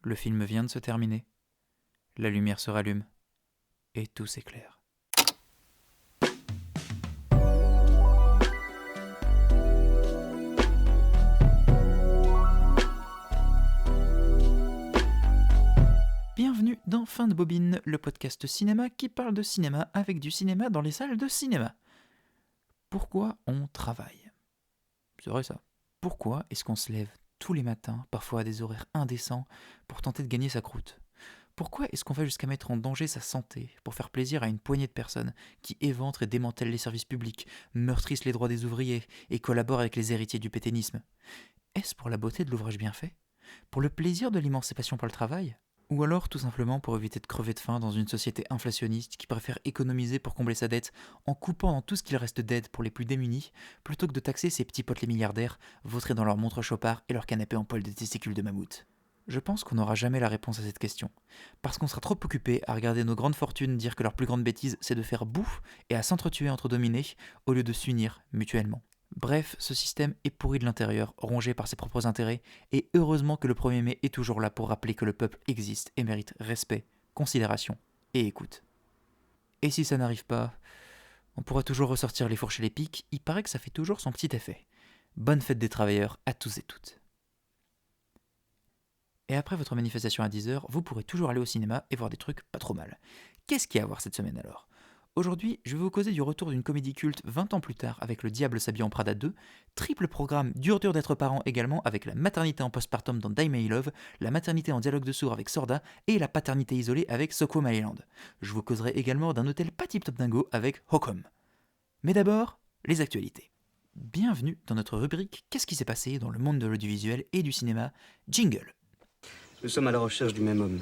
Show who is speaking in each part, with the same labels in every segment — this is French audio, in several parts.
Speaker 1: Le film vient de se terminer. La lumière se rallume. Et tout s'éclaire. Bienvenue dans Fin de Bobine, le podcast cinéma qui parle de cinéma avec du cinéma dans les salles de cinéma. Pourquoi on travaille ? C'est vrai ça. Pourquoi est-ce qu'on se lève tous les matins, parfois à des horaires indécents, pour tenter de gagner sa croûte ? Pourquoi est-ce qu'on va jusqu'à mettre en danger sa santé pour faire plaisir à une poignée de personnes qui éventrent et démantèlent les services publics, meurtrissent les droits des ouvriers et collaborent avec les héritiers du pétainisme ? Est-ce pour la beauté de l'ouvrage bien fait ? Pour le plaisir de l'émancipation par le travail ? Ou alors tout simplement pour éviter de crever de faim dans une société inflationniste qui préfère économiser pour combler sa dette en coupant dans tout ce qu'il reste d'aide pour les plus démunis, plutôt que de taxer ces petits potes les milliardaires, vautrés dans leur montre chopard et leur canapé en poil de testicules de mammouth. Je pense qu'on n'aura jamais la réponse à cette question, parce qu'on sera trop occupé à regarder nos grandes fortunes dire que leur plus grande bêtise c'est de faire bouffe et à s'entretuer entre dominés au lieu de s'unir mutuellement. Bref, ce système est pourri de l'intérieur, rongé par ses propres intérêts, et heureusement que le 1er mai est toujours là pour rappeler que le peuple existe et mérite respect, considération et écoute. Et si ça n'arrive pas, on pourra toujours ressortir les fourches et les pics, il paraît que ça fait toujours son petit effet. Bonne fête des travailleurs à tous et toutes. Et après votre manifestation à 10h, vous pourrez toujours aller au cinéma et voir des trucs pas trop mal. Qu'est-ce qu'il y a à voir cette semaine alors ? Aujourd'hui, je vais vous causer du retour d'une comédie culte 20 ans plus tard avec Le Diable s'habille en Prada 2, triple programme dur d'être parent également avec la maternité en postpartum dans Die May Love, la maternité en dialogue de sourds avec Sorda et la paternité isolée avec Soko Maryland. Je vous causerai également d'un hôtel pas tip-top dingo avec Hocom. Mais d'abord, les actualités. Bienvenue dans notre rubrique Qu'est-ce qui s'est passé dans le monde de l'audiovisuel et du cinéma ? Jingle.
Speaker 2: Nous sommes à la recherche du même homme.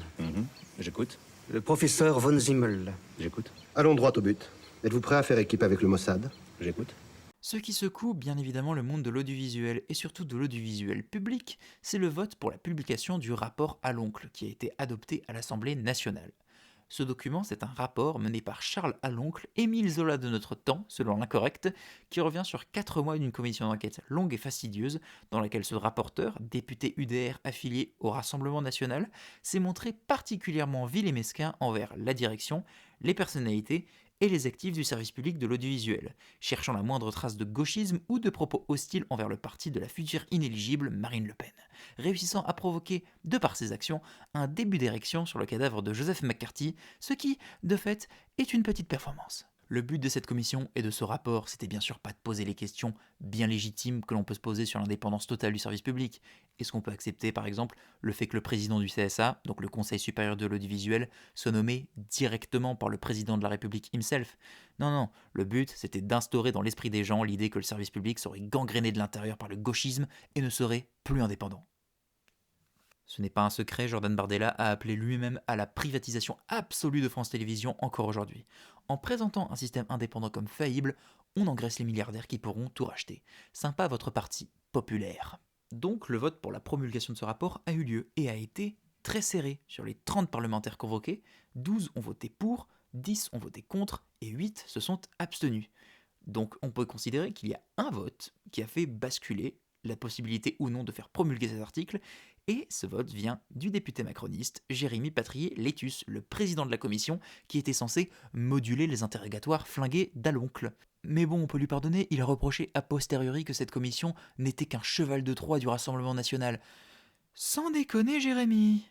Speaker 3: J'écoute.
Speaker 2: Le professeur von Zimmel.
Speaker 3: J'écoute.
Speaker 4: Allons droit au but. Êtes-vous prêt à faire équipe avec le Mossad ?
Speaker 3: J'écoute.
Speaker 1: Ce qui secoue bien évidemment le monde de l'audiovisuel et surtout de l'audiovisuel public, c'est le vote pour la publication du rapport à l'oncle qui a été adopté à l'Assemblée nationale. Ce document, c'est un rapport mené par Charles Aloncle, Émile Zola de notre temps, selon l'incorrect, qui revient sur 4 mois d'une commission d'enquête longue et fastidieuse, dans laquelle ce rapporteur, député UDR affilié au Rassemblement national, s'est montré particulièrement vil et mesquin envers la direction, les personnalités et les actifs du service public de l'audiovisuel, cherchant la moindre trace de gauchisme ou de propos hostiles envers le parti de la future inéligible Marine Le Pen, réussissant à provoquer, de par ses actions, un début d'érection sur le cadavre de Joseph McCarthy, ce qui, de fait, est une petite performance. Le but de cette commission et de ce rapport, c'était bien sûr pas de poser les questions bien légitimes que l'on peut se poser sur l'indépendance totale du service public. Est-ce qu'on peut accepter par exemple le fait que le président du CSA, donc le Conseil supérieur de l'audiovisuel, soit nommé directement par le président de la République himself ? Non, le but c'était d'instaurer dans l'esprit des gens l'idée que le service public serait gangréné de l'intérieur par le gauchisme et ne serait plus indépendant. Ce n'est pas un secret, Jordan Bardella a appelé lui-même à la privatisation absolue de France Télévisions encore aujourd'hui. En présentant un système indépendant comme faillible, on engraisse les milliardaires qui pourront tout racheter. Sympa votre parti populaire. Donc le vote pour la promulgation de ce rapport a eu lieu et a été très serré. Sur les 30 parlementaires convoqués, 12 ont voté pour, 10 ont voté contre et 8 se sont abstenus. Donc on peut considérer qu'il y a un vote qui a fait basculer la possibilité ou non de faire promulguer cet article, et ce vote vient du député macroniste Jérémy Patrier-Létus, le président de la commission, qui était censé moduler les interrogatoires flingués d'Aloncle. Mais bon, on peut lui pardonner, il a reproché a posteriori que cette commission n'était qu'un cheval de Troie du Rassemblement national. Sans déconner, Jérémy.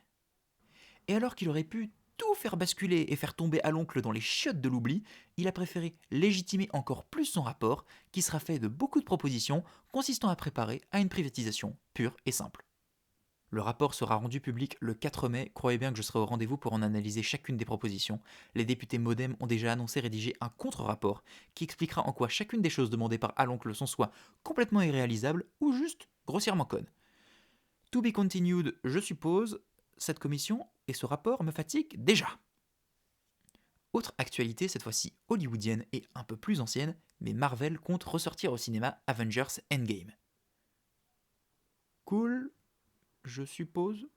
Speaker 1: Et alors qu'il aurait pu tout faire basculer et faire tomber Aloncle dans les chiottes de l'oubli, il a préféré légitimer encore plus son rapport, qui sera fait de beaucoup de propositions consistant à préparer à une privatisation pure et simple. Le rapport sera rendu public le 4 mai, croyez bien que je serai au rendez-vous pour en analyser chacune des propositions. Les députés Modem ont déjà annoncé rédiger un contre-rapport qui expliquera en quoi chacune des choses demandées par Aloncle sont soit complètement irréalisables ou juste grossièrement connes. To be continued, je suppose, cette commission et ce rapport me fatiguent déjà. Autre actualité, cette fois-ci hollywoodienne et un peu plus ancienne, mais Marvel compte ressortir au cinéma Avengers Endgame. Cool, je suppose.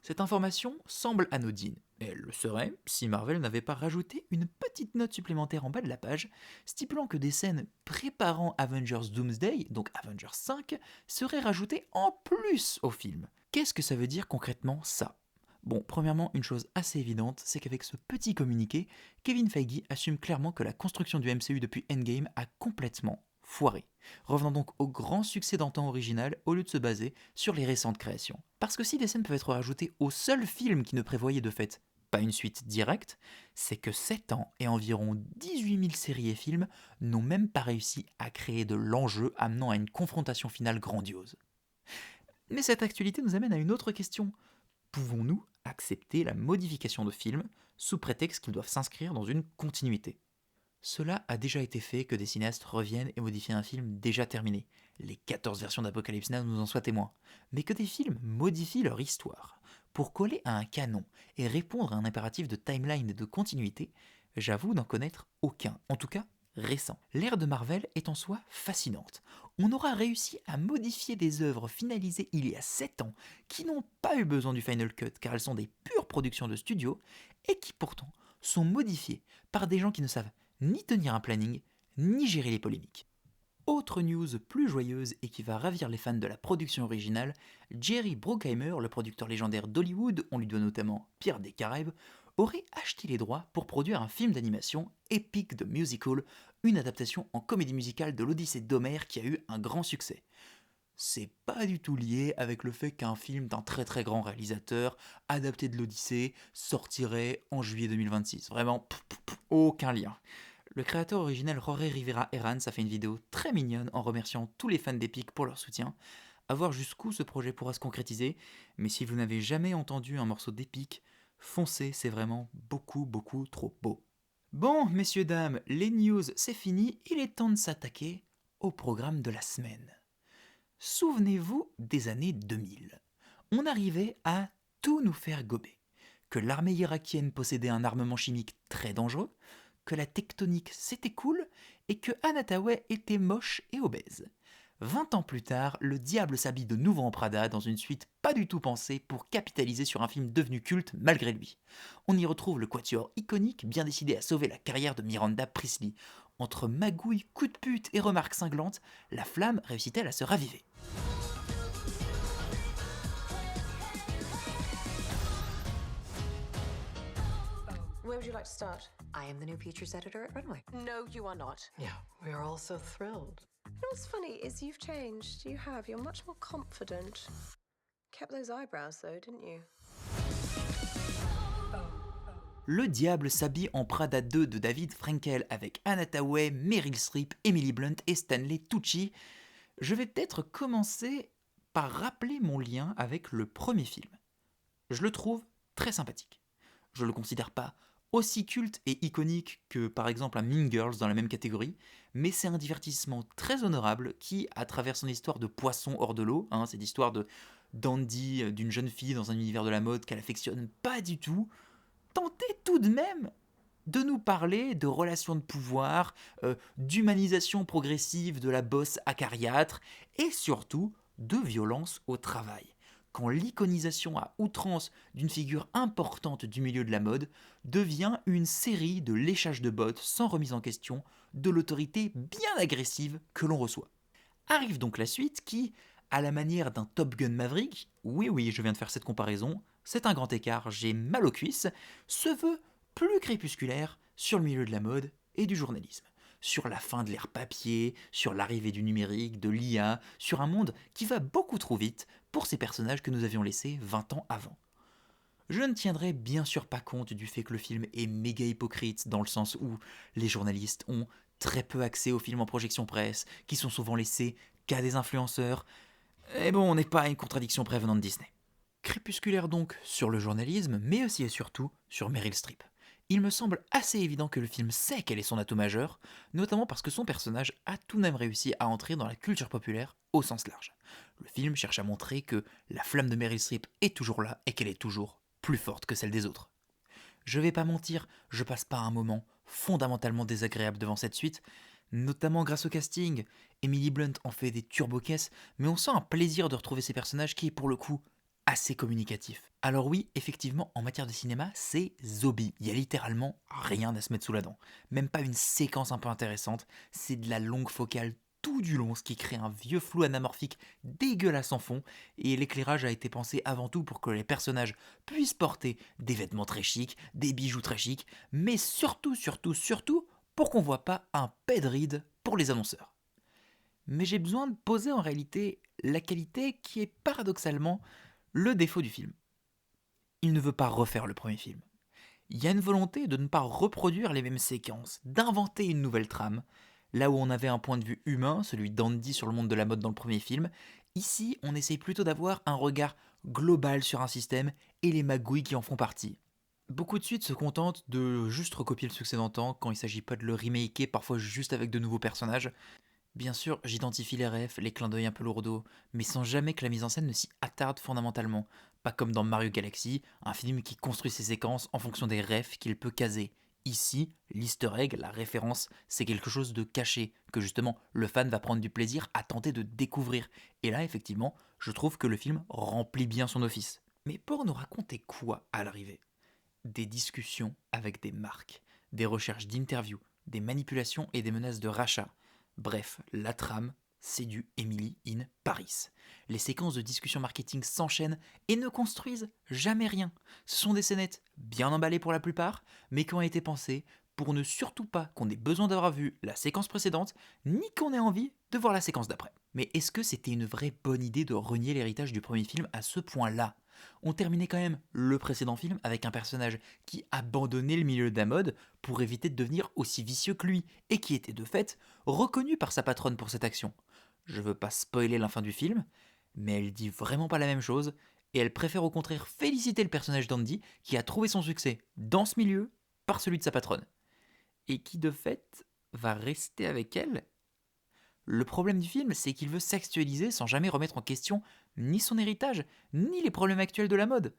Speaker 1: Cette information semble anodine, et elle le serait si Marvel n'avait pas rajouté une petite note supplémentaire en bas de la page, stipulant que des scènes préparant Avengers Doomsday, donc Avengers 5, seraient rajoutées en plus au film. Qu'est-ce que ça veut dire concrètement ça ? Bon, premièrement, une chose assez évidente, c'est qu'avec ce petit communiqué, Kevin Feige assume clairement que la construction du MCU depuis Endgame a complètement foiré, revenant donc au grand succès d'antan original au lieu de se baser sur les récentes créations. Parce que si des scènes peuvent être rajoutées au seul film qui ne prévoyait de fait pas une suite directe, c'est que 7 ans et environ 18 000 séries et films n'ont même pas réussi à créer de l'enjeu amenant à une confrontation finale grandiose. Mais cette actualité nous amène à une autre question. Pouvons-nous accepter la modification de films sous prétexte qu'ils doivent s'inscrire dans une continuité? Cela a déjà été fait que des cinéastes reviennent et modifient un film déjà terminé. Les 14 versions d'Apocalypse Now nous en soient témoins. Mais que des films modifient leur histoire pour coller à un canon et répondre à un impératif de timeline et de continuité, j'avoue n'en connaître aucun, en tout cas récent. L'ère de Marvel est en soi fascinante. On aura réussi à modifier des œuvres finalisées il y a 7 ans qui n'ont pas eu besoin du Final Cut car elles sont des pures productions de studio et qui pourtant sont modifiées par des gens qui ne savent ni tenir un planning, ni gérer les polémiques. Autre news plus joyeuse et qui va ravir les fans de la production originale, Jerry Bruckheimer, le producteur légendaire d'Hollywood, on lui doit notamment Pirates des Caraïbes, aurait acheté les droits pour produire un film d'animation Epic the Musical, une adaptation en comédie musicale de l'Odyssée d'Homère qui a eu un grand succès. C'est pas du tout lié avec le fait qu'un film d'un très très grand réalisateur, adapté de l'Odyssée, sortirait en juillet 2026. Vraiment, aucun lien. Le créateur originel Jorge Rivera Herrans a fait une vidéo très mignonne en remerciant tous les fans d'Epic pour leur soutien. À voir jusqu'où ce projet pourra se concrétiser, mais si vous n'avez jamais entendu un morceau d'Epic, foncez, c'est vraiment beaucoup trop beau. Bon, messieurs, dames, les news c'est fini, il est temps de s'attaquer au programme de la semaine. Souvenez-vous des années 2000. On arrivait à tout nous faire gober. Que l'armée irakienne possédait un armement chimique très dangereux, que la tectonique c'était cool et que Anataway était moche et obèse. 20 ans plus tard, le diable s'habille de nouveau en Prada dans une suite pas du tout pensée pour capitaliser sur un film devenu culte malgré lui. On y retrouve le quatuor iconique bien décidé à sauver la carrière de Miranda Priestly. Entre magouilles, coups de pute et remarques cinglantes, la flamme réussit-elle à se raviver?
Speaker 3: Where would you like to start?
Speaker 5: I am the new features editor at Runway.
Speaker 3: No, you are not.
Speaker 5: Yeah, we are all so thrilled.
Speaker 3: You know what's funny is you've changed. You have. You're much more confident. Kept those eyebrows though, didn't you?
Speaker 1: Le diable s'habille en Prada 2 de David Frankel avec Anne Hathaway, Meryl Streep, Emily Blunt et Stanley Tucci. Je vais peut-être commencer par rappeler mon lien avec le premier film. Je le trouve très sympathique. Je le considère pas aussi culte et iconique que par exemple un Mean Girls dans la même catégorie, mais c'est un divertissement très honorable qui, à travers son histoire de poisson hors de l'eau, cette histoire de dandy d'une jeune fille dans un univers de la mode qu'elle affectionne pas du tout, tentait tout de même de nous parler de relations de pouvoir, d'humanisation progressive de la bosse acariâtre et surtout de violence au travail. Quand l'iconisation à outrance d'une figure importante du milieu de la mode devient une série de léchages de bottes sans remise en question de l'autorité bien agressive que l'on reçoit. Arrive donc la suite qui, à la manière d'un Top Gun Maverick, oui, je viens de faire cette comparaison, c'est un grand écart, j'ai mal aux cuisses, se veut plus crépusculaire sur le milieu de la mode et du journalisme. Sur la fin de l'ère papier, sur l'arrivée du numérique, de l'IA, sur un monde qui va beaucoup trop vite pour ces personnages que nous avions laissés 20 ans avant. Je ne tiendrai bien sûr pas compte du fait que le film est méga hypocrite dans le sens où les journalistes ont très peu accès aux films en projection presse, qui sont souvent laissés qu'à des influenceurs. Et bon, on n'est pas à une contradiction prévenant de Disney. Crépusculaire donc sur le journalisme, mais aussi et surtout sur Meryl Streep. Il me semble assez évident que le film sait quel est son atout majeur, notamment parce que son personnage a tout de même réussi à entrer dans la culture populaire au sens large. Le film cherche à montrer que la flamme de Meryl Streep est toujours là et qu'elle est toujours plus forte que celle des autres. Je vais pas mentir, je passe pas un moment fondamentalement désagréable devant cette suite, notamment grâce au casting. Emily Blunt en fait des turbo-caisses, mais on sent un plaisir de retrouver ces personnages qui est pour le coup assez communicatif. Alors oui, effectivement, en matière de cinéma, c'est zombie. Il y a littéralement rien à se mettre sous la dent. Même pas une séquence un peu intéressante, c'est de la longue focale tout du long, ce qui crée un vieux flou anamorphique dégueulasse en fond, et l'éclairage a été pensé avant tout pour que les personnages puissent porter des vêtements très chics, des bijoux très chics, mais surtout, pour qu'on voit pas un pet de ride pour les annonceurs. Mais j'ai besoin de poser en réalité la qualité qui est paradoxalement le défaut du film. Il ne veut pas refaire le premier film. Il y a une volonté de ne pas reproduire les mêmes séquences, d'inventer une nouvelle trame. Là où on avait un point de vue humain, celui d'Andy sur le monde de la mode dans le premier film, ici on essaye plutôt d'avoir un regard global sur un système et les magouilles qui en font partie. Beaucoup de suites se contentent de juste recopier le succès d'antan quand il s'agit pas de le remaker, parfois juste avec de nouveaux personnages. Bien sûr, j'identifie les refs, les clins d'œil un peu lourdeaux, mais sans jamais que la mise en scène ne s'y attarde fondamentalement. Pas comme dans Mario Galaxy, un film qui construit ses séquences en fonction des refs qu'il peut caser. Ici, l'easter egg, la référence, c'est quelque chose de caché, que justement le fan va prendre du plaisir à tenter de découvrir. Et là, effectivement, je trouve que le film remplit bien son office. Mais pour nous raconter quoi à l'arrivée? Des discussions avec des marques, des recherches d'interviews, des manipulations et des menaces de rachat. Bref, la trame, c'est du Emily in Paris. Les séquences de discussion marketing s'enchaînent et ne construisent jamais rien. Ce sont des scénettes bien emballées pour la plupart, mais qui ont été pensées pour ne surtout pas qu'on ait besoin d'avoir vu la séquence précédente, ni qu'on ait envie de voir la séquence d'après. Mais est-ce que c'était une vraie bonne idée de renier l'héritage du premier film à ce point-là? On terminait quand même le précédent film avec un personnage qui abandonnait le milieu de la mode pour éviter de devenir aussi vicieux que lui, et qui était de fait reconnu par sa patronne pour cette action. Je veux pas spoiler la fin du film, mais elle dit vraiment pas la même chose, et elle préfère au contraire féliciter le personnage d'Andy qui a trouvé son succès dans ce milieu par celui de sa patronne. Et qui de fait va rester avec elle. Le problème du film, c'est qu'il veut s'actualiser sans jamais remettre en question ni son héritage, ni les problèmes actuels de la mode.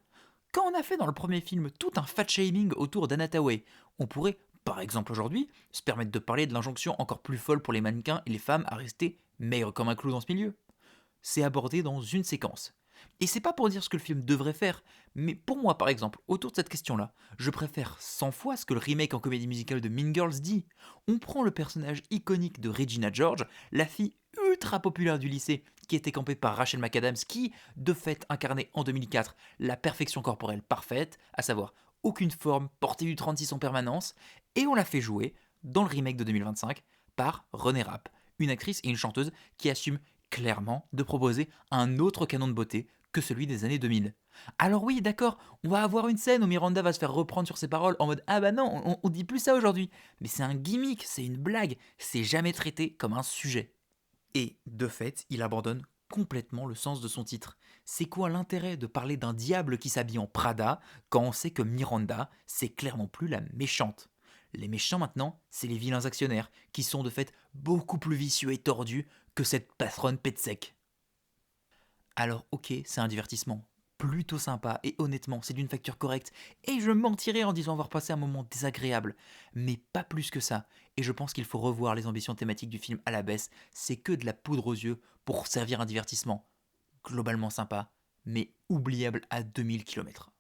Speaker 1: Quand on a fait dans le premier film tout un fat-shaming autour d'Anna Tawai, on pourrait, par exemple aujourd'hui, se permettre de parler de l'injonction encore plus folle pour les mannequins et les femmes à rester maigres comme un clou dans ce milieu. C'est abordé dans une séquence. Et c'est pas pour dire ce que le film devrait faire, mais pour moi par exemple, autour de cette question-là, je préfère 100 fois ce que le remake en comédie musicale de Mean Girls dit. On prend le personnage iconique de Regina George, la fille ultra populaire du lycée, qui était campée par Rachel McAdams, qui, de fait, incarnait en 2004 la perfection corporelle parfaite, à savoir aucune forme, portée du 36 en permanence, et on l'a fait jouer, dans le remake de 2025, par Renée Rapp, une actrice et une chanteuse qui assume clairement de proposer un autre canon de beauté que celui des années 2000. Alors oui, d'accord, on va avoir une scène où Miranda va se faire reprendre sur ses paroles en mode « Ah bah non, on dit plus ça aujourd'hui !» Mais c'est un gimmick, c'est une blague, c'est jamais traité comme un sujet. Et, de fait, il abandonne complètement le sens de son titre. C'est quoi l'intérêt de parler d'un diable qui s'habille en Prada quand on sait que Miranda, c'est clairement plus la méchante? Les méchants maintenant, c'est les vilains actionnaires, qui sont de fait beaucoup plus vicieux et tordus que cette patronne pet sec. Alors ok, c'est un divertissement plutôt sympa et honnêtement, c'est d'une facture correcte et je mentirais en disant avoir passé un moment désagréable, mais pas plus que ça. Et je pense qu'il faut revoir les ambitions thématiques du film à la baisse, c'est que de la poudre aux yeux pour servir un divertissement globalement sympa, mais oubliable à 2000 km.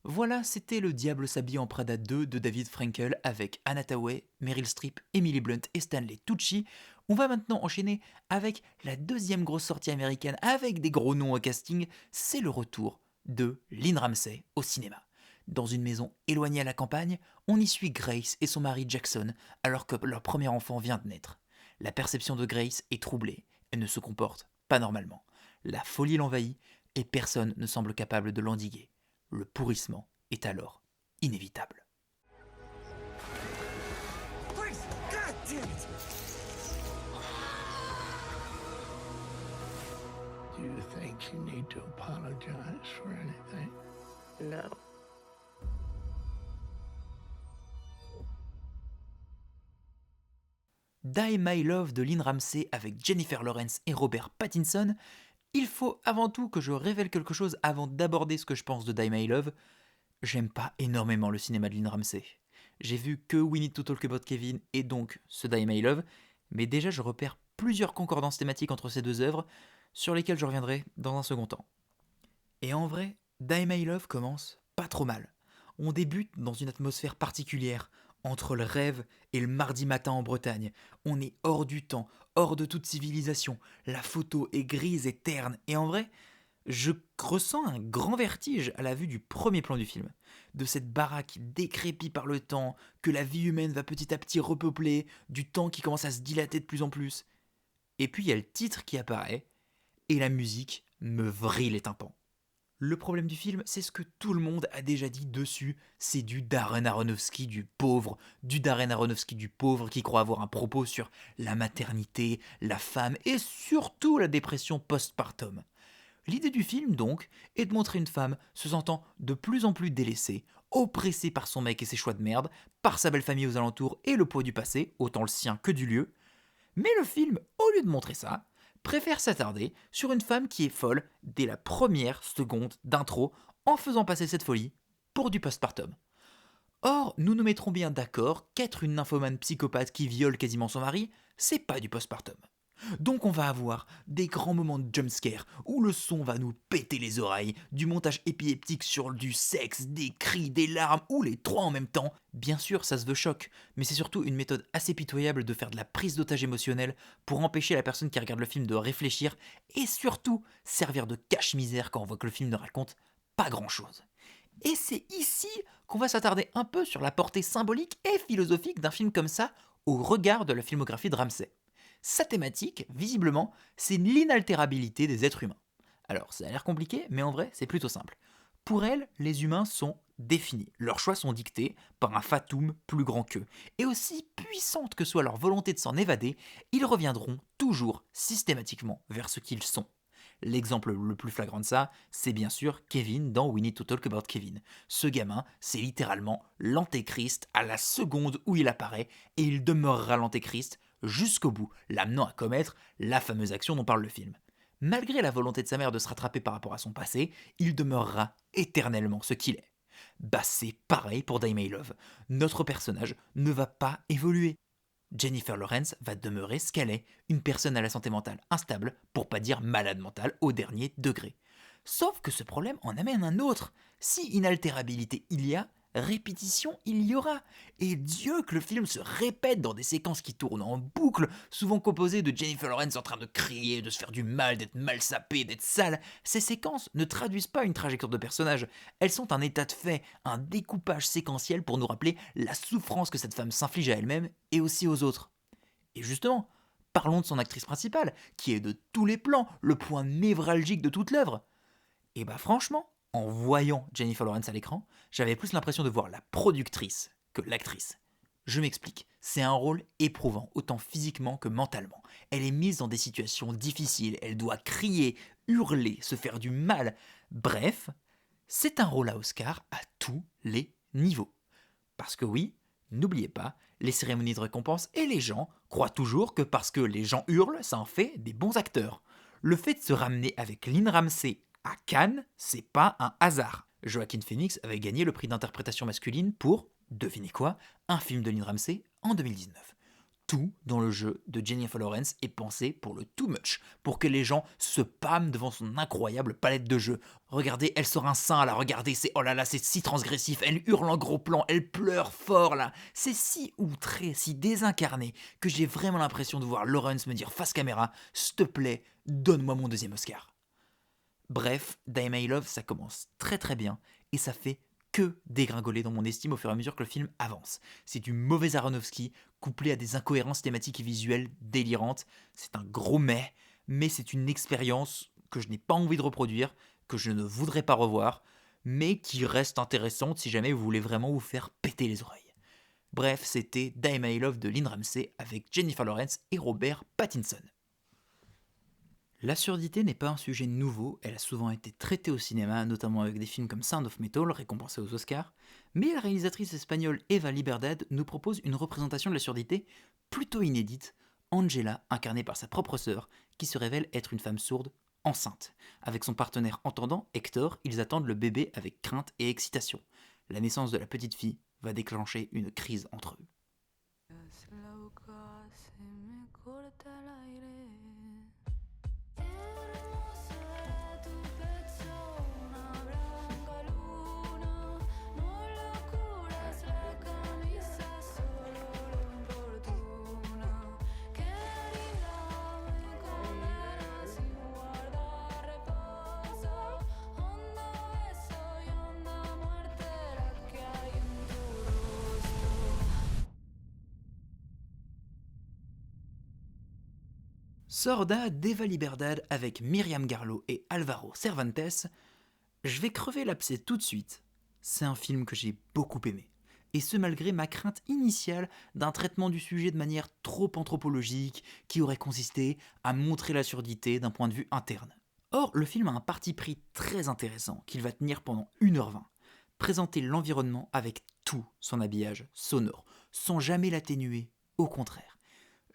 Speaker 1: Voilà, c'était Le Diable s'habille en Prada 2 de David Frankel avec Anna Tawai, Meryl Streep, Emily Blunt et Stanley Tucci. On va maintenant enchaîner avec la deuxième grosse sortie américaine avec des gros noms au casting, c'est le retour de Lynn Ramsay au cinéma. Dans une maison éloignée à la campagne, on y suit Grace et son mari Jackson alors que leur premier enfant vient de naître. La perception de Grace est troublée, elle ne se comporte pas normalement. La folie l'envahit et personne ne semble capable de l'endiguer. Le pourrissement est alors inévitable.
Speaker 6: Please, God damn it!
Speaker 7: Do you think you need to apologize for anything?
Speaker 3: No.
Speaker 1: Die My Love de Lynn Ramsay avec Jennifer Lawrence et Robert Pattinson. Il faut avant tout que je révèle quelque chose avant d'aborder ce que je pense de Die My Love. J'aime pas énormément le cinéma de Lynn Ramsay. J'ai vu que We Need to Talk About Kevin et donc ce Die My Love, mais déjà je repère plusieurs concordances thématiques entre ces deux œuvres, sur lesquelles je reviendrai dans un second temps. Et en vrai, Die My Love commence pas trop mal. On débute dans une atmosphère particulière, Entre le rêve et le mardi matin en Bretagne, on est hors du temps, hors de toute civilisation. La photo est grise et terne, et en vrai, je ressens un grand vertige à la vue du premier plan du film. De cette baraque décrépite par le temps, que la vie humaine va petit à petit repeupler, du temps qui commence à se dilater de plus en plus. Et puis il y a le titre qui apparaît, et la musique me vrille les tympans. Le problème du film, c'est ce que tout le monde a déjà dit dessus, c'est du Darren Aronofsky du pauvre, qui croit avoir un propos sur la maternité, la femme et surtout la dépression postpartum. L'idée du film, donc, est de montrer une femme se sentant de plus en plus délaissée, oppressée par son mec et ses choix de merde, par sa belle famille aux alentours et le poids du passé, autant le sien que du lieu. Mais le film, au lieu de montrer ça, préfère s'attarder sur une femme qui est folle dès la première seconde d'intro en faisant passer cette folie pour du postpartum. Or, nous nous mettrons bien d'accord qu'être une nymphomane psychopathe qui viole quasiment son mari, c'est pas du postpartum. Donc on va avoir des grands moments de jumpscare où le son va nous péter les oreilles, du montage épileptique sur du sexe, des cris, des larmes ou les trois en même temps. Bien sûr, ça se veut choc, mais c'est surtout une méthode assez pitoyable de faire de la prise d'otage émotionnelle pour empêcher la personne qui regarde le film de réfléchir et surtout servir de cache-misère quand on voit que le film ne raconte pas grand-chose. Et c'est ici qu'on va s'attarder un peu sur la portée symbolique et philosophique d'un film comme ça au regard de la filmographie de Ramsay. Sa thématique, visiblement, c'est l'inaltérabilité des êtres humains. Alors, ça a l'air compliqué, mais en vrai, c'est plutôt simple. Pour elle, les humains sont définis. Leurs choix sont dictés par un fatum plus grand qu'eux. Et aussi puissante que soit leur volonté de s'en évader, ils reviendront toujours systématiquement vers ce qu'ils sont. L'exemple le plus flagrant de ça, c'est bien sûr Kevin dans We Need to Talk About Kevin. Ce gamin, c'est littéralement l'antéchrist à la seconde où il apparaît, et il demeurera l'antéchrist jusqu'au bout, l'amenant à commettre la fameuse action dont parle le film. Malgré la volonté de sa mère de se rattraper par rapport à son passé, il demeurera éternellement ce qu'il est. Bah c'est pareil pour Die My Love. Notre personnage ne va pas évoluer. Jennifer Lawrence va demeurer ce qu'elle est, une personne à la santé mentale instable, pour pas dire malade mentale au dernier degré. Sauf que ce problème en amène un autre. Si inaltérabilité il y a, répétition il y aura. Et Dieu que le film se répète dans des séquences qui tournent en boucle, souvent composées de Jennifer Lawrence en train de crier, de se faire du mal, d'être mal sapée, d'être sale. Ces séquences ne traduisent pas une trajectoire de personnage, elles sont un état de fait, un découpage séquentiel pour nous rappeler la souffrance que cette femme s'inflige à elle-même et aussi aux autres. Et justement, parlons de son actrice principale, qui est de tous les plans le point névralgique de toute l'œuvre. Et bah franchement, en voyant Jennifer Lawrence à l'écran, j'avais plus l'impression de voir la productrice que l'actrice. Je m'explique, c'est un rôle éprouvant, autant physiquement que mentalement. Elle est mise dans des situations difficiles, elle doit crier, hurler, se faire du mal. Bref, c'est un rôle à Oscar à tous les niveaux. Parce que oui, n'oubliez pas, les cérémonies de récompense et les gens croient toujours que parce que les gens hurlent, ça en fait des bons acteurs. Le fait de se ramener avec Lynn Ramsay à Cannes, c'est pas un hasard. Joaquin Phoenix avait gagné le prix d'interprétation masculine pour, devinez quoi, un film de Lynn Ramsay en 2019. Tout dans le jeu de Jennifer Lawrence est pensé pour le too much, pour que les gens se pâment devant son incroyable palette de jeux. Regardez, elle sort un sein à la regarder, c'est oh là là, c'est si transgressif, elle hurle en gros plan, elle pleure fort là. C'est si outré, si désincarné, que j'ai vraiment l'impression de voir Lawrence me dire face caméra, s'il te plaît, donne-moi mon deuxième Oscar. Bref, Die My Love, ça commence très très bien, et ça fait que dégringoler dans mon estime au fur et à mesure que le film avance. C'est du mauvais Aronofsky, couplé à des incohérences thématiques et visuelles délirantes. C'est un gros mais c'est une expérience que je n'ai pas envie de reproduire, que je ne voudrais pas revoir, mais qui reste intéressante si jamais vous voulez vraiment vous faire péter les oreilles. Bref, c'était Die My Love de Lynn Ramsay avec Jennifer Lawrence et Robert Pattinson. La surdité n'est pas un sujet nouveau, elle a souvent été traitée au cinéma, notamment avec des films comme Sound of Metal, récompensé aux Oscars, mais la réalisatrice espagnole Eva Liberdad nous propose une représentation de la surdité plutôt inédite, Angela, incarnée par sa propre sœur, qui se révèle être une femme sourde, enceinte. Avec son partenaire entendant, Hector, ils attendent le bébé avec crainte et excitation. La naissance de la petite fille va déclencher une crise entre eux. Sorda d'Eva Liberdad avec Myriam Garlo et Alvaro Cervantes. Je vais crever l'abcès tout de suite. C'est un film que j'ai beaucoup aimé. Et ce malgré ma crainte initiale d'un traitement du sujet de manière trop anthropologique qui aurait consisté à montrer la surdité d'un point de vue interne. Or, le film a un parti pris très intéressant qu'il va tenir pendant 1h20. Présenter l'environnement avec tout son habillage sonore, sans jamais l'atténuer, au contraire.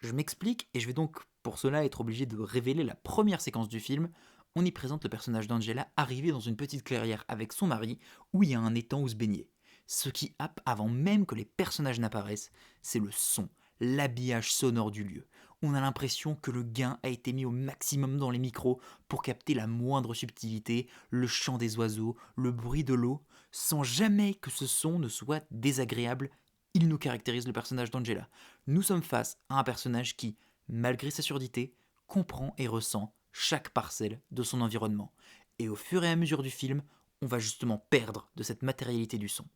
Speaker 1: Je m'explique et je vais donc pour cela être obligé de révéler la première séquence du film. On y présente le personnage d'Angela arrivé dans une petite clairière avec son mari où il y a un étang où se baigner. Ce qui happe avant même que les personnages n'apparaissent, c'est le son, l'habillage sonore du lieu. On a l'impression que le gain a été mis au maximum dans les micros pour capter la moindre subtilité, le chant des oiseaux, le bruit de l'eau, sans jamais que ce son ne soit désagréable. Il nous caractérise le personnage d'Angela. Nous sommes face à un personnage qui, malgré sa surdité, comprend et ressent chaque parcelle de son environnement. Et au fur et à mesure du film, on va justement perdre de cette matérialité du son.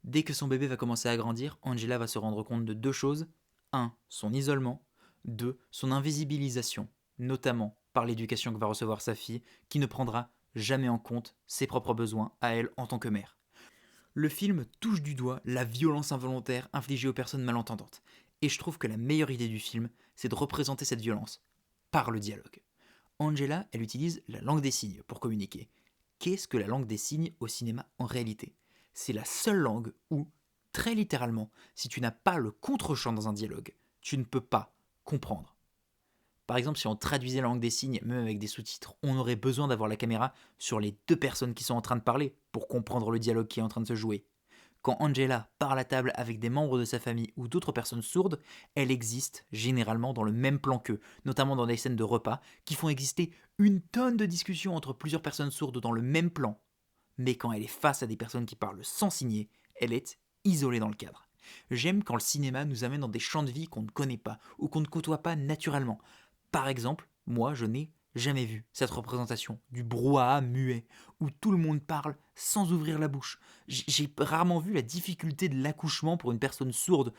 Speaker 1: Dès que son bébé va commencer à grandir, Angela va se rendre compte de 2 choses. 1. Son isolement. 2. Son invisibilisation, notamment par l'éducation que va recevoir sa fille, qui ne prendra jamais en compte ses propres besoins à elle en tant que mère. Le film touche du doigt la violence involontaire infligée aux personnes malentendantes. Et je trouve que la meilleure idée du film, c'est de représenter cette violence par le dialogue. Angela, elle utilise la langue des signes pour communiquer. Qu'est-ce que la langue des signes au cinéma en réalité ? C'est la seule langue où, très littéralement, si tu n'as pas le contre-champ dans un dialogue, tu ne peux pas comprendre. Par exemple, si on traduisait la langue des signes, même avec des sous-titres, on aurait besoin d'avoir la caméra sur les 2 personnes qui sont en train de parler pour comprendre le dialogue qui est en train de se jouer. Quand Angela parle à table avec des membres de sa famille ou d'autres personnes sourdes, elle existe généralement dans le même plan qu'eux, notamment dans des scènes de repas qui font exister une tonne de discussions entre plusieurs personnes sourdes dans le même plan. Mais quand elle est face à des personnes qui parlent sans signer, elle est isolée dans le cadre. J'aime quand le cinéma nous amène dans des champs de vie qu'on ne connaît pas ou qu'on ne côtoie pas naturellement. Par exemple, moi je n'ai jamais vu cette représentation du brouhaha muet où tout le monde parle sans ouvrir la bouche. J'ai rarement vu la difficulté de l'accouchement pour une personne sourde.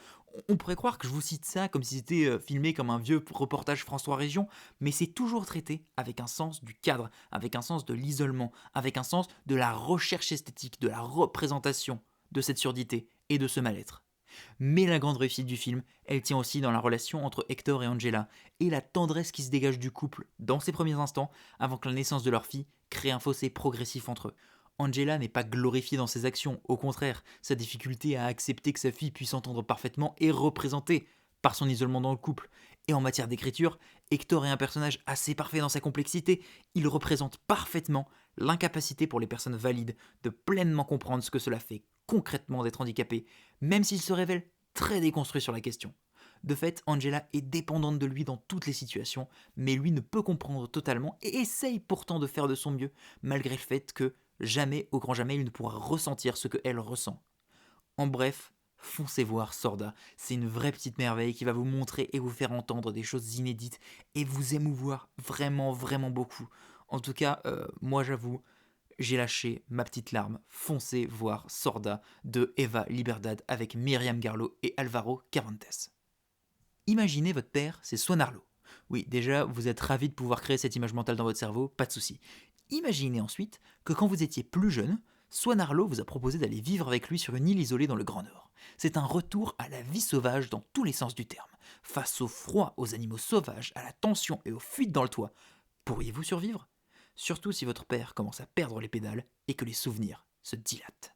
Speaker 1: On pourrait croire que je vous cite ça comme si c'était filmé comme un vieux reportage François Région, mais c'est toujours traité avec un sens du cadre, avec un sens de l'isolement, avec un sens de la recherche esthétique, de la représentation de cette surdité et de ce mal-être. Mais la grande réussite du film, elle tient aussi dans la relation entre Hector et Angela, et la tendresse qui se dégage du couple dans ses premiers instants, avant que la naissance de leur fille crée un fossé progressif entre eux. Angela n'est pas glorifiée dans ses actions, au contraire, sa difficulté à accepter que sa fille puisse entendre parfaitement est représentée par son isolement dans le couple. Et en matière d'écriture, Hector est un personnage assez parfait dans sa complexité, il représente parfaitement l'incapacité pour les personnes valides de pleinement comprendre ce que cela fait concrètement d'être handicapé, même s'il se révèle très déconstruit sur la question. De fait, Angela est dépendante de lui dans toutes les situations, mais lui ne peut comprendre totalement et essaye pourtant de faire de son mieux, malgré le fait que jamais, au grand jamais, il ne pourra ressentir ce qu'elle ressent. En bref, foncez voir Sorda, c'est une vraie petite merveille qui va vous montrer et vous faire entendre des choses inédites et vous émouvoir vraiment, vraiment beaucoup. En tout cas, moi j'avoue, j'ai lâché ma petite larme. Foncez voir Sorda de Eva Liberdad avec Myriam Garlo et Alvaro Cervantes. Imaginez votre père, c'est Swan Arlo. Oui, déjà, vous êtes ravi de pouvoir créer cette image mentale dans votre cerveau, pas de souci. Imaginez ensuite que quand vous étiez plus jeune, Swan Arlo vous a proposé d'aller vivre avec lui sur une île isolée dans le Grand Nord. C'est un retour à la vie sauvage dans tous les sens du terme. Face au froid, aux animaux sauvages, à la tension et aux fuites dans le toit, pourriez-vous survivre ? Surtout si votre père commence à perdre les pédales et que les souvenirs se dilatent.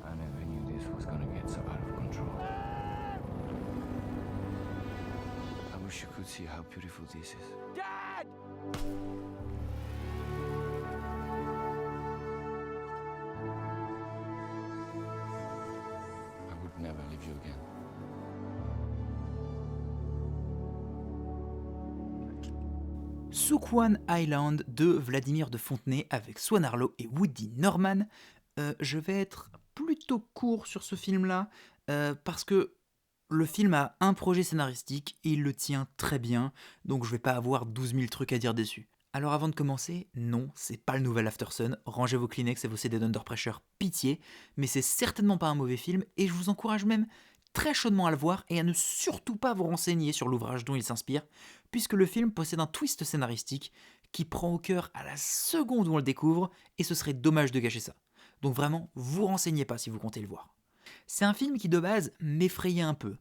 Speaker 8: I never knew this was gonna get so out of control. I wish you could see how beautiful this is. Dad! I would never leave you again.
Speaker 1: Soukwan Island de Vladimir de Fontenay avec Swan Arlo et Woody Norman. Je vais être plutôt court sur ce film-là parce que le film a un projet scénaristique et il le tient très bien, donc je vais pas avoir 12 000 trucs à dire dessus. Alors avant de commencer, non, c'est pas le nouvel Aftersun, rangez vos Kleenex et vos CD d'Under Pressure, pitié, mais c'est certainement pas un mauvais film et je vous encourage même très chaudement à le voir et à ne surtout pas vous renseigner sur l'ouvrage dont il s'inspire, puisque le film possède un twist scénaristique qui prend au cœur à la seconde où on le découvre, et ce serait dommage de gâcher ça. Donc vraiment, vous renseignez pas si vous comptez le voir. C'est un film qui de base m'effrayait un peu,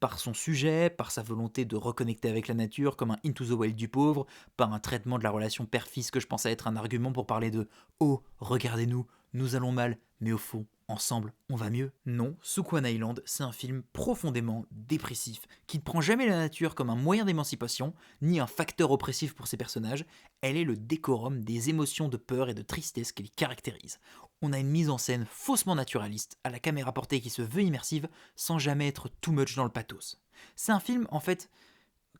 Speaker 1: par son sujet, par sa volonté de reconnecter avec la nature comme un Into the Wild du pauvre, par un traitement de la relation père-fils que je pensais être un argument pour parler de « Oh, regardez-nous, nous allons mal, mais au fond, ensemble, on va mieux ». Non, Sukwan Island, c'est un film profondément dépressif, qui ne prend jamais la nature comme un moyen d'émancipation, ni un facteur oppressif pour ses personnages, elle est le décorum des émotions de peur et de tristesse qui les caractérisent. On a une mise en scène faussement naturaliste, à la caméra portée qui se veut immersive, sans jamais être too much dans le pathos. C'est un film, en fait,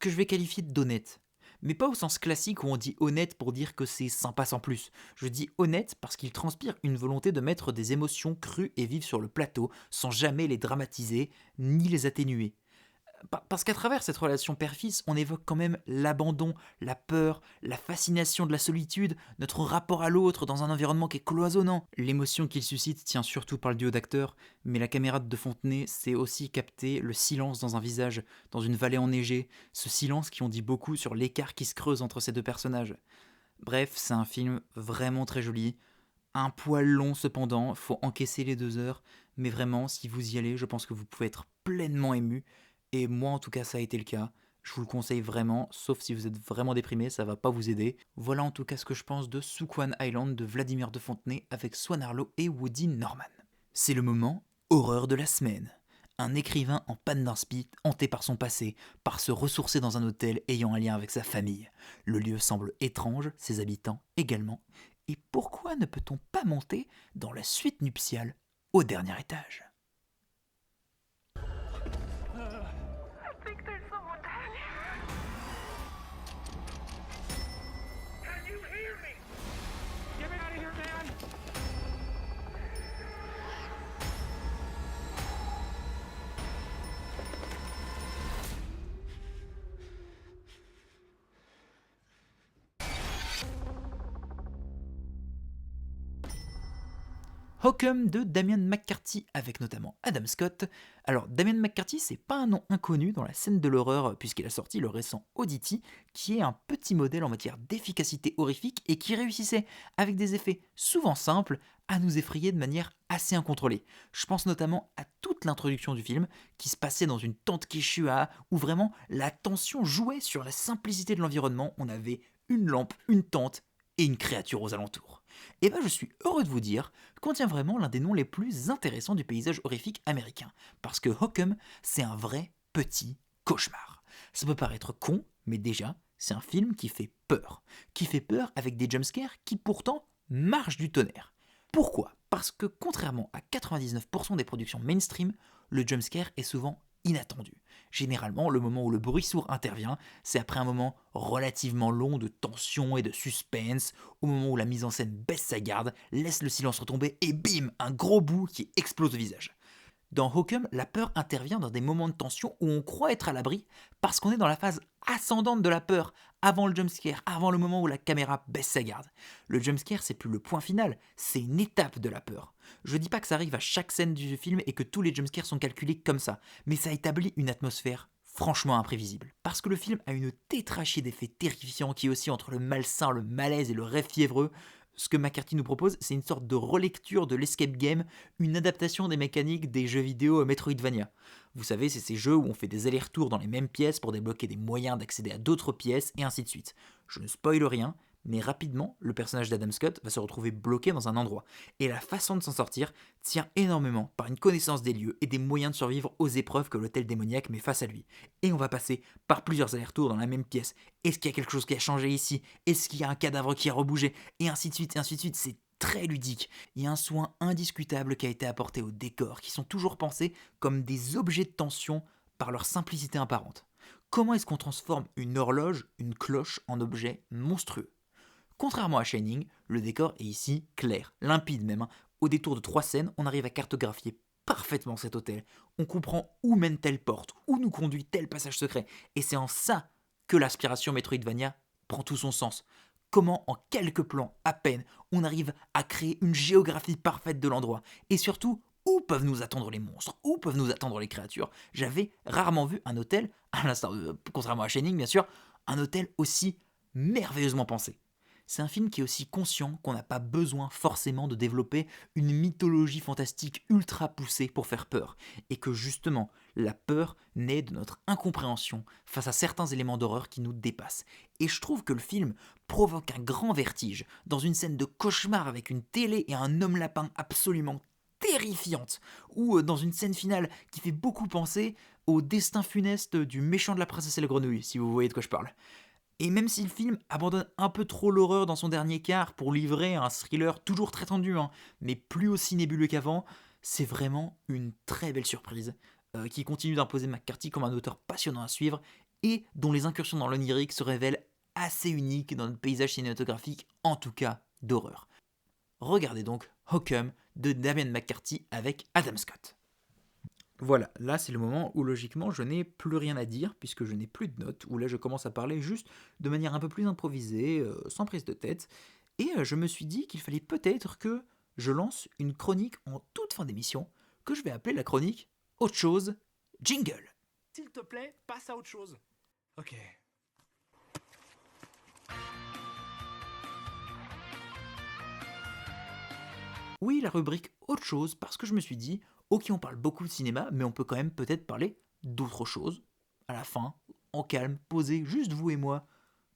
Speaker 1: que je vais qualifier d'honnête. Mais pas au sens classique où on dit honnête pour dire que c'est sympa sans plus. Je dis honnête parce qu'il transpire une volonté de mettre des émotions crues et vives sur le plateau, sans jamais les dramatiser, ni les atténuer. Parce qu'à travers cette relation père-fils, on évoque quand même l'abandon, la peur, la fascination de la solitude, notre rapport à l'autre dans un environnement qui est cloisonnant. L'émotion qu'il suscite tient surtout par le duo d'acteurs, mais la caméra de Fontenay sait aussi capter le silence dans un visage, dans une vallée enneigée, ce silence qui en dit beaucoup sur l'écart qui se creuse entre ces deux personnages. Bref, c'est un film vraiment très joli, un poil long cependant, faut encaisser les 2 heures, mais vraiment, si vous y allez, je pense que vous pouvez être pleinement ému. Et moi, en tout cas, ça a été le cas. Je vous le conseille vraiment, sauf si vous êtes vraiment déprimé, ça va pas vous aider. Voilà en tout cas ce que je pense de Sukwan Island de Vladimir de Fontenay avec Swan Arlo et Woody Norman. C'est le moment horreur de la semaine. Un écrivain en panne d'inspi, hanté par son passé, par se ressourcer dans un hôtel ayant un lien avec sa famille. Le lieu semble étrange, ses habitants également. Et pourquoi ne peut-on pas monter dans la suite nuptiale au dernier étage ? Hokum de Damien McCarty avec notamment Adam Scott. Alors Damien McCarty, c'est pas un nom inconnu dans la scène de l'horreur puisqu'il a sorti le récent Oddity qui est un petit modèle en matière d'efficacité horrifique et qui réussissait avec des effets souvent simples à nous effrayer de manière assez incontrôlée. Je pense notamment à toute l'introduction du film qui se passait dans une tente Quechua où vraiment la tension jouait sur la simplicité de l'environnement. On avait une lampe, une tente et une créature aux alentours. Et ben je suis heureux de vous dire qu'on tient vraiment l'un des noms les plus intéressants du paysage horrifique américain, parce que Hokum, c'est un vrai petit cauchemar. Ça peut paraître con, mais déjà, c'est un film qui fait peur avec des jumpscares qui pourtant marchent du tonnerre. Pourquoi ? Parce que contrairement à 99% des productions mainstream, le jumpscare est souvent inattendu. Généralement, le moment où le bruit sourd intervient, c'est après un moment relativement long de tension et de suspense, au moment où la mise en scène baisse sa garde, laisse le silence retomber et bim, un gros bout qui explose au visage. Dans Hokum, la peur intervient dans des moments de tension où on croit être à l'abri parce qu'on est dans la phase ascendante de la peur, avant le jumpscare, avant le moment où la caméra baisse sa garde. Le jumpscare, c'est plus le point final, c'est une étape de la peur. Je dis pas que ça arrive à chaque scène du film et que tous les jumpscares sont calculés comme ça, mais ça établit une atmosphère franchement imprévisible. Parce que le film a une tétrachée d'effets terrifiants qui oscille entre le malsain, le malaise et le rêve fiévreux. Ce que McCarthy nous propose, c'est une sorte de relecture de l'escape game, une adaptation des mécaniques des jeux vidéo Metroidvania. Vous savez, c'est ces jeux où on fait des allers-retours dans les mêmes pièces pour débloquer des moyens d'accéder à d'autres pièces, et ainsi de suite. Je ne spoile rien, mais rapidement, le personnage d'Adam Scott va se retrouver bloqué dans un endroit, et la façon de s'en sortir tient énormément par une connaissance des lieux et des moyens de survivre aux épreuves que l'hôtel démoniaque met face à lui. Et on va passer par plusieurs allers-retours dans la même pièce. Est-ce qu'il y a quelque chose qui a changé ici ? Est-ce qu'il y a un cadavre qui a rebougé ? Et ainsi de suite, c'est très ludique. Il y a un soin indiscutable qui a été apporté aux décors, qui sont toujours pensés comme des objets de tension par leur simplicité apparente. Comment est-ce qu'on transforme une horloge, une cloche, en objet monstrueux ? Contrairement à Shining, le décor est ici clair, limpide même. Au détour de 3 scènes, on arrive à cartographier parfaitement cet hôtel. On comprend où mène telle porte, où nous conduit tel passage secret. Et c'est en ça que l'aspiration Metroidvania prend tout son sens. Comment, en quelques plans à peine, on arrive à créer une géographie parfaite de l'endroit. Et surtout, où peuvent nous attendre les monstres, où peuvent nous attendre les créatures. J'avais rarement vu un hôtel, à l'instar de, contrairement à Shining bien sûr, un hôtel aussi merveilleusement pensé. C'est un film qui est aussi conscient qu'on n'a pas besoin forcément de développer une mythologie fantastique ultra poussée pour faire peur, et que justement, la peur naît de notre incompréhension face à certains éléments d'horreur qui nous dépassent. Et je trouve que le film provoque un grand vertige dans une scène de cauchemar avec une télé et un homme lapin absolument terrifiante, ou dans une scène finale qui fait beaucoup penser au destin funeste du méchant de la princesse et la grenouille, si vous voyez de quoi je parle. Et même si le film abandonne un peu trop l'horreur dans son dernier quart pour livrer un thriller toujours très tendu, mais plus aussi nébuleux qu'avant, c'est vraiment une très belle surprise qui continue d'imposer McCarthy comme un auteur passionnant à suivre et dont les incursions dans l'onirique se révèlent assez uniques dans notre paysage cinématographique, en tout cas d'horreur. Regardez donc Hokum de Damien McCarthy avec Adam Scott. Voilà, là c'est le moment où logiquement je n'ai plus rien à dire puisque je n'ai plus de notes, où là je commence à parler juste de manière un peu plus improvisée, sans prise de tête, et je me suis dit qu'il fallait peut-être que je lance une chronique en toute fin d'émission, que je vais appeler la chronique Autre chose, jingle.
Speaker 6: S'il te plaît, passe à autre chose. Ok.
Speaker 1: Oui, la rubrique Autre chose, parce que je me suis dit, ok on parle beaucoup de cinéma, mais on peut quand même peut-être parler d'autres choses, à la fin, en calme, posé, juste vous et moi,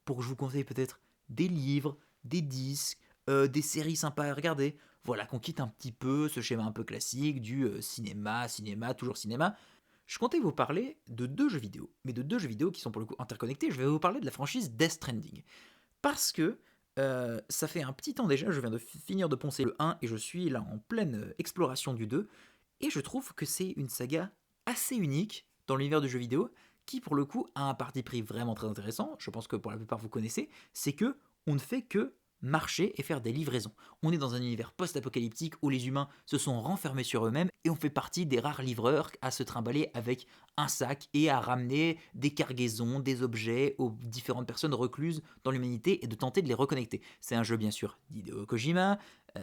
Speaker 1: pour que je vous conseille peut-être des livres, des disques, des séries sympas à regarder. Voilà, qu'on quitte un petit peu ce schéma un peu classique du cinéma, toujours cinéma. Je comptais vous parler de 2 jeux vidéo, mais de 2 jeux vidéo qui sont pour le coup interconnectés. Je vais vous parler de la franchise Death Stranding. Parce que ça fait un petit temps déjà, je viens de finir de poncer le 1 et je suis là en pleine exploration du 2. Et je trouve que c'est une saga assez unique dans l'univers du jeu vidéo qui pour le coup a un parti pris vraiment très intéressant, je pense que pour la plupart vous connaissez, c'est que on ne fait que marcher et faire des livraisons. On est dans un univers post-apocalyptique où les humains se sont renfermés sur eux-mêmes et on fait partie des rares livreurs à se trimballer avec un sac et à ramener des cargaisons, des objets aux différentes personnes recluses dans l'humanité et de tenter de les reconnecter. C'est un jeu bien sûr d'Hideo Kojima,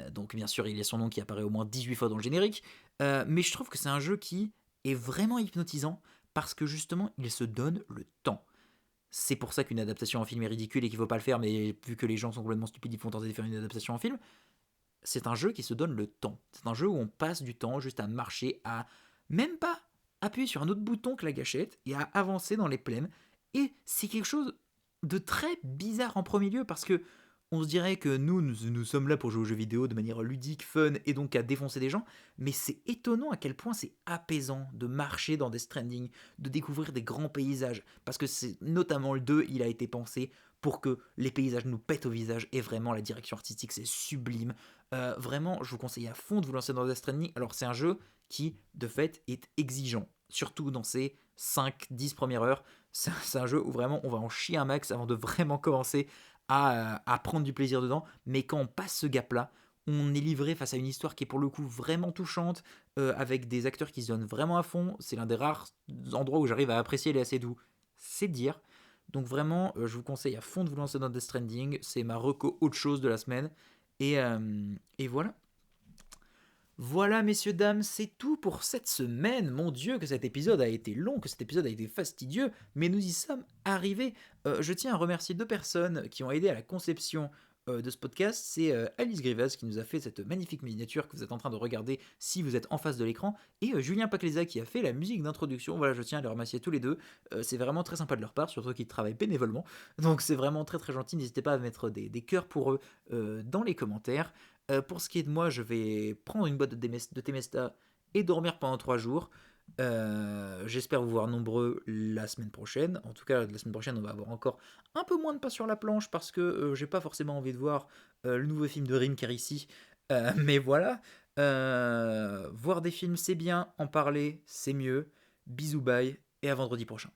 Speaker 1: donc bien sûr il y a son nom qui apparaît au moins 18 fois dans le générique, mais je trouve que c'est un jeu qui est vraiment hypnotisant parce que justement il se donne le temps. C'est pour ça qu'une adaptation en film est ridicule et qu'il ne faut pas le faire, mais vu que les gens sont complètement stupides, ils font tenter de faire une adaptation en film. C'est un jeu qui se donne le temps. C'est un jeu où on passe du temps juste à marcher, à même pas appuyer sur un autre bouton que la gâchette et à avancer dans les plaines. Et c'est quelque chose de très bizarre en premier lieu parce que on se dirait que nous sommes là pour jouer aux jeux vidéo de manière ludique, fun et donc à défoncer des gens, mais c'est étonnant à quel point c'est apaisant de marcher dans des Stranding, de découvrir des grands paysages, parce que c'est notamment le 2, il a été pensé pour que les paysages nous pètent au visage, et vraiment la direction artistique c'est sublime. Vraiment, je vous conseille à fond de vous lancer dans Death Stranding. Alors c'est un jeu qui, de fait, est exigeant, surtout dans ses 5-10 premières heures. C'est un jeu où vraiment on va en chier un max avant de vraiment commencer à prendre du plaisir dedans, mais quand on passe ce gap-là, on est livré face à une histoire qui est pour le coup vraiment touchante, avec des acteurs qui se donnent vraiment à fond. C'est l'un des rares endroits où j'arrive à apprécier les assez doux, c'est dire. Donc vraiment, je vous conseille à fond de vous lancer dans Death Stranding, c'est ma reco autre chose de la semaine, et voilà. Voilà messieurs dames, c'est tout pour cette semaine. Mon Dieu que cet épisode a été long, que cet épisode a été fastidieux, mais nous y sommes arrivés. Je tiens à remercier 2 personnes qui ont aidé à la conception de ce podcast. C'est Alice Grivas qui nous a fait cette magnifique miniature que vous êtes en train de regarder si vous êtes en face de l'écran, et Julien Pacleza qui a fait la musique d'introduction. Voilà, je tiens à les remercier tous les deux. C'est vraiment très sympa de leur part, surtout qu'ils travaillent bénévolement. Donc c'est vraiment très très gentil. N'hésitez pas à mettre des cœurs pour eux dans les commentaires. Pour ce qui est de moi, je vais prendre une boîte de Temesta et dormir pendant 3 jours. J'espère vous voir nombreux la semaine prochaine. En tout cas, la semaine prochaine, on va avoir encore un peu moins de pas sur la planche parce que j'ai pas forcément envie de voir le nouveau film de Rim Kérissi. Mais voilà. Voir des films, c'est bien. En parler, c'est mieux. Bisous, bye. Et à vendredi prochain.